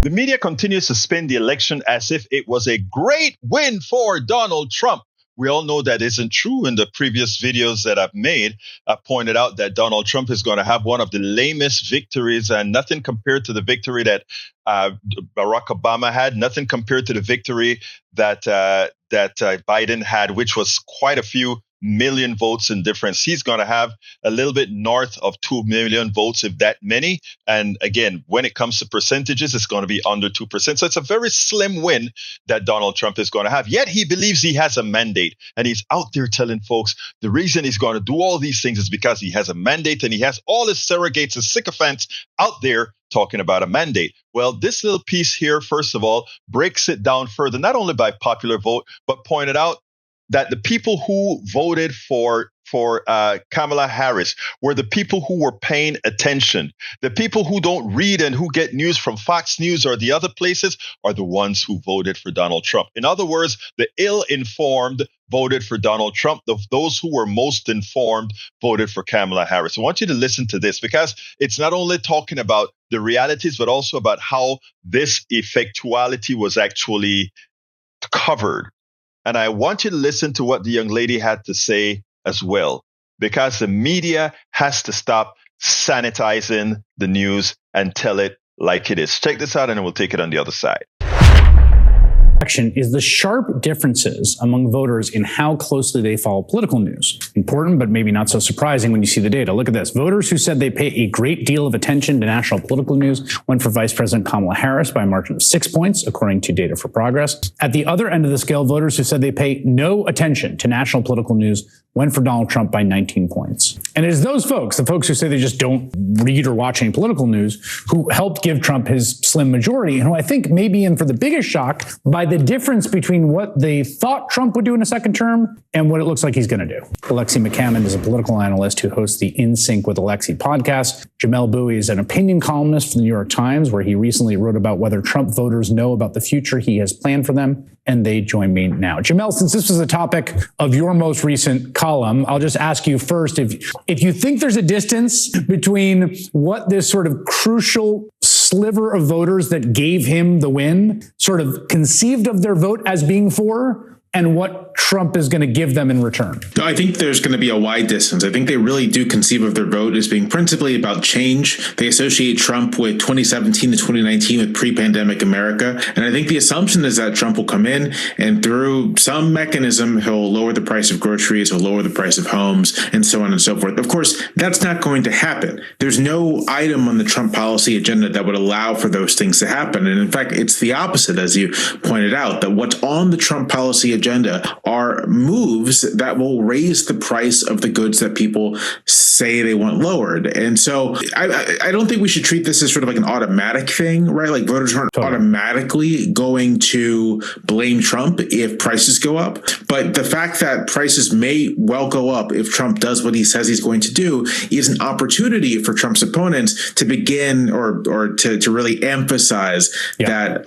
The media continues to spin the election as if it was a great win for Donald Trump. We all know that isn't true. In the previous videos that I've made, I pointed out that Donald Trump is going to have one of the lamest victories, and nothing compared to the victory that Barack Obama had, nothing compared to the victory that Biden had, which was quite a few million votes in difference. He's going to have a little bit north of 2 million votes, if that many. And again, when it comes to percentages, it's going to be under 2%. So it's a very slim win that Donald Trump is going to have. Yet he believes he has a mandate. And he's out there telling folks the reason he's going to do all these things is because he has a mandate, and he has all his surrogates and sycophants out there talking about a mandate. Well, this little piece here, first of all, breaks it down further, not only by popular vote, but pointed out that the people who voted for Kamala Harris were the people who were paying attention. The people who don't read and who get news from Fox News or the other places are the ones who voted for Donald Trump. In other words, the ill-informed voted for Donald Trump. Those who were most informed voted for Kamala Harris. I want you to listen to this, because it's not only talking about the realities, but also about how this effectuality was actually covered. And I want you to listen to what the young lady had to say as well, because the media has to stop sanitizing the news and tell it like it is. Check this out, and we'll take it on the other side. Is the sharp differences among voters in how closely they follow political news. Important, but maybe not so surprising when you see the data. Look at this. Voters who said they pay a great deal of attention to national political news went for Vice President Kamala Harris by a margin of 6 points, according to Data for Progress. At the other end of the scale, voters who said they pay no attention to national political news went for Donald Trump by 19 points. And it is those folks, the folks who say they just don't read or watch any political news, who helped give Trump his slim majority, and who I think may be in for the biggest shock by the difference between what they thought Trump would do in a second term and what it looks like he's going to do. Alexi McCammon is a political analyst who hosts the In Sync with Alexi podcast. Jamel Bowie is an opinion columnist for the New York Times, where he recently wrote about whether Trump voters know about the future he has planned for them. And they join me now. Jamel, since this was the topic of your most recent column, I'll just ask you first, if you think there's a distance between what this sort of crucial sliver of voters that gave him the win sort of conceived of their vote as being for, and what Trump is going to give them in return. I think there's going to be a wide distance. I think they really do conceive of their vote as being principally about change. They associate Trump with 2017 to 2019 with pre-pandemic America. And I think the assumption is that Trump will come in and through some mechanism, he'll lower the price of groceries, he'll lower the price of homes, and so on and so forth. Of course, that's not going to happen. There's no item on the Trump policy agenda that would allow for those things to happen. And in fact, it's the opposite, as you pointed out, that what's on the Trump policy agenda are moves that will raise the price of the goods that people say they want lowered. And so I don't think we should treat this as sort of like an automatic thing, right? Like voters aren't automatically going to blame Trump if prices go up. But the fact that prices may well go up if Trump does what he says he's going to do is an opportunity for Trump's opponents to begin or to really emphasize that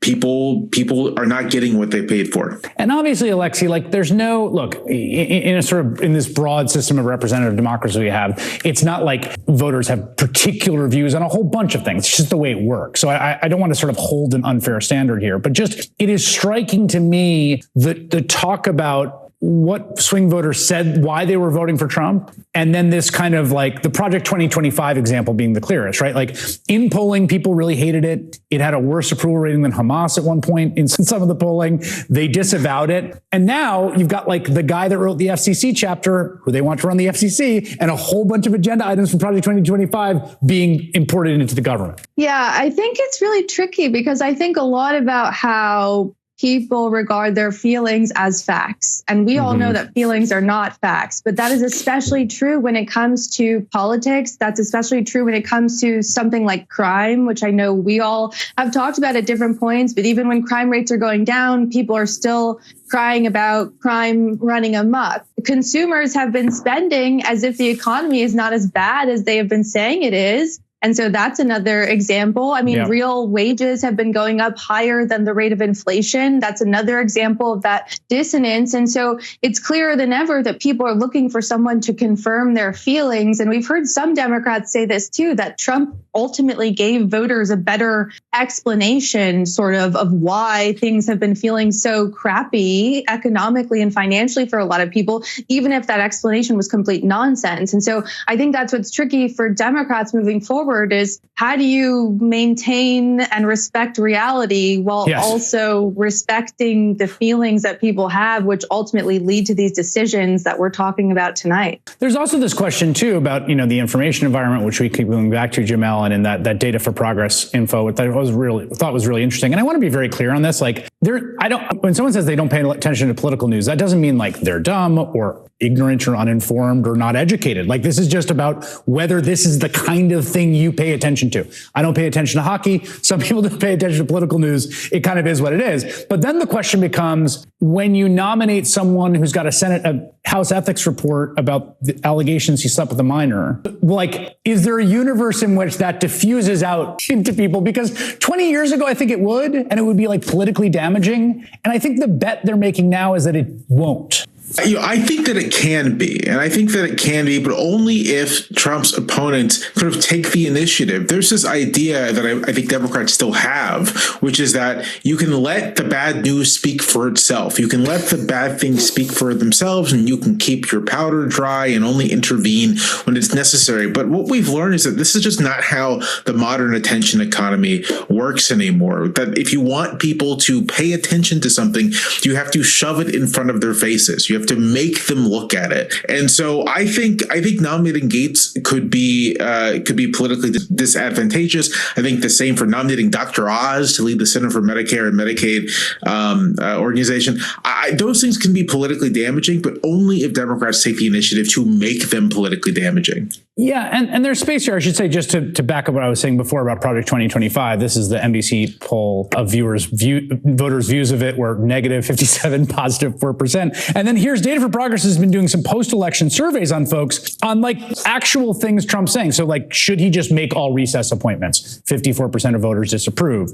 people are not getting what they paid for. And obviously, Alexi, like there's no look in a sort of in this broad system of representative democracy we have. It's not like voters have particular views on a whole bunch of things. It's just the way it works. So I don't want to sort of hold an unfair standard here, but just it is striking to me that the talk about what swing voters said, why they were voting for Trump. And then this kind of like the Project 2025 example being the clearest, right? Like in polling, people really hated it. It had a worse approval rating than Hamas at one point in some of the polling. They disavowed it. And now you've got like the guy that wrote the FCC chapter, who they want to run the FCC, and a whole bunch of agenda items from Project 2025 being imported into the government. Yeah, I think it's really tricky because I think a lot about how people regard their feelings as facts. And we all know that feelings are not facts, but that is especially true when it comes to politics. That's especially true when it comes to something like crime, which I know we all have talked about at different points. But even when crime rates are going down, people are still crying about crime running amok. Consumers have been spending as if the economy is not as bad as they have been saying it is. And so that's another example. I mean, real wages have been going up higher than the rate of inflation. That's another example of that dissonance. And so it's clearer than ever that people are looking for someone to confirm their feelings. And we've heard some Democrats say this too, that Trump ultimately gave voters a better explanation sort of why things have been feeling so crappy economically and financially for a lot of people, even if that explanation was complete nonsense. And so I think that's what's tricky for Democrats moving forward is how do you maintain and respect reality while also respecting the feelings that people have, which ultimately lead to these decisions that we're talking about tonight. There's also this question too about, the information environment, which we keep going back to, Jamel, and in that data for progress info, which I thought was really interesting. And I want to be very clear on this. When someone says they don't pay attention to political news, that doesn't mean like they're dumb or ignorant or uninformed or not educated. Like this is just about whether this is the kind of thing you pay attention to. I don't pay attention to hockey. Some people don't pay attention to political news. It kind of is what it is. But then the question becomes, when you nominate someone who's got a House ethics report about the allegations he slept with a minor, like, is there a universe in which that diffuses out into people? Because 20 years ago, I think it would, and it would be like politically damaging. And I think the bet they're making now is that it won't. I think that it can be, and I think that it can be, but only if Trump's opponents sort of take the initiative. There's this idea that I think Democrats still have, which is that you can let the bad news speak for itself. You can let the bad things speak for themselves, and you can keep your powder dry and only intervene when it's necessary. But what we've learned is that this is just not how the modern attention economy works anymore. That if you want people to pay attention to something, you have to shove it in front of their faces. You have to make them look at it. And so I think nominating Gates could be politically disadvantageous. I think the same for nominating Dr. Oz to lead the Center for Medicare and Medicaid organization. Those things can be politically damaging, but only if Democrats take the initiative to make them politically damaging. Yeah, and there's space here, I should say, just to back up what I was saying before about Project 2025. This is the NBC poll of voters' views of it were negative 57, positive 4%. And then here's Data for Progress has been doing some post-election surveys on folks on like actual things Trump's saying. So like, should he just make all recess appointments? 54% of voters disapprove.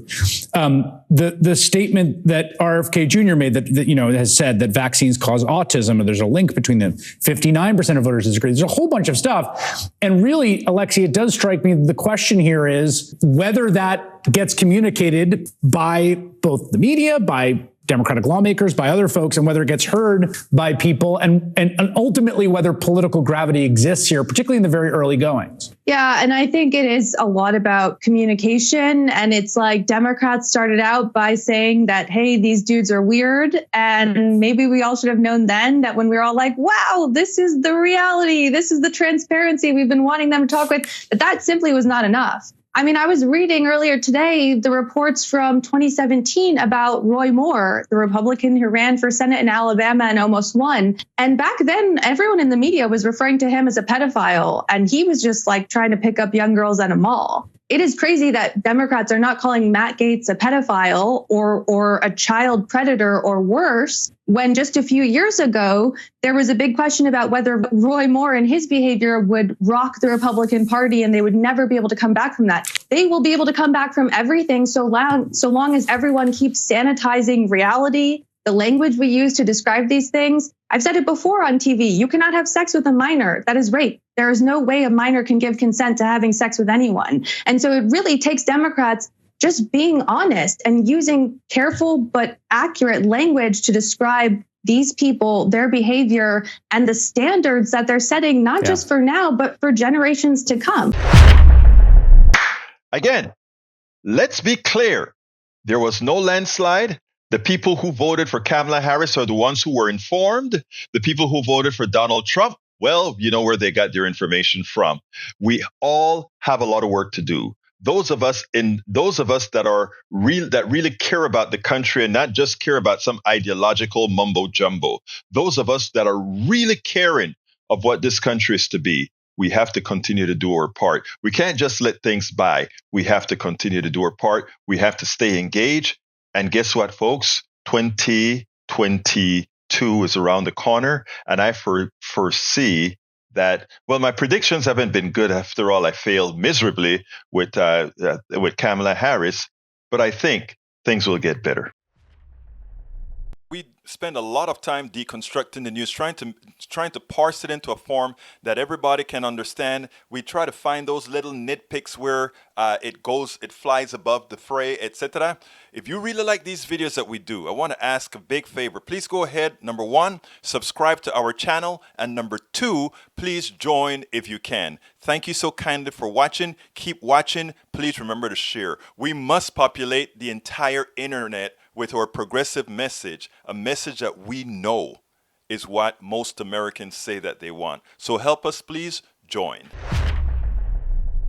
The statement that RFK Jr. made that has said that vaccines cause autism, and there's a link between them. 59% of voters disagree. There's a whole bunch of stuff. And really, Alexi, it does strike me the question here is whether that gets communicated by both the media, by Democratic lawmakers, by other folks, and whether it gets heard by people, and ultimately whether political gravity exists here, particularly in the very early goings. Yeah, and I think it is a lot about communication. And it's like Democrats started out by saying that, hey, these dudes are weird. And maybe we all should have known then that when we were all like, wow, this is the reality, this is the transparency we've been wanting them to talk with, that simply was not enough. I mean, I was reading earlier today the reports from 2017 about Roy Moore, the Republican who ran for Senate in Alabama and almost won. And back then, everyone in the media was referring to him as a pedophile, and he was just like trying to pick up young girls at a mall. It is crazy that Democrats are not calling Matt Gaetz a pedophile or a child predator or worse, when just a few years ago, there was a big question about whether Roy Moore and his behavior would rock the Republican Party and they would never be able to come back from that. They will be able to come back from everything so long as everyone keeps sanitizing reality, the language we use to describe these things. I've said it before on TV. You cannot have sex with a minor. That is rape. There is no way a minor can give consent to having sex with anyone. And so it really takes Democrats just being honest and using careful but accurate language to describe these people, their behavior, and the standards that they're setting, not just for now, but for generations to come. Again, let's be clear. There was no landslide. The people who voted for Kamala Harris are the ones who were informed. The people who voted for Donald Trump, well, you know where they got their information from. We all have a lot of work to do. Those of us that really care about the country and not just care about some ideological mumbo jumbo. Those of us that are really caring of what this country is to be. We have to continue to do our part. We can't just let things by. We have to continue to do our part. We have to stay engaged. And guess what, folks? 2022 is around the corner, and I foresee that, well, my predictions haven't been good. After all, I failed miserably with Kamala Harris, but I think things will get better. We spend a lot of time deconstructing the news, trying to parse it into a form that everybody can understand. We try to find those little nitpicks where it flies above the fray, etc. If you really like these videos that we do, I want to ask a big favor. Please go ahead. Number one, subscribe to our channel, and number two, please join if you can. Thank you so kindly for watching. Keep watching. Please remember to share. We must populate the entire internet with our progressive message, a message that we know is what most Americans say that they want. So help us, please join.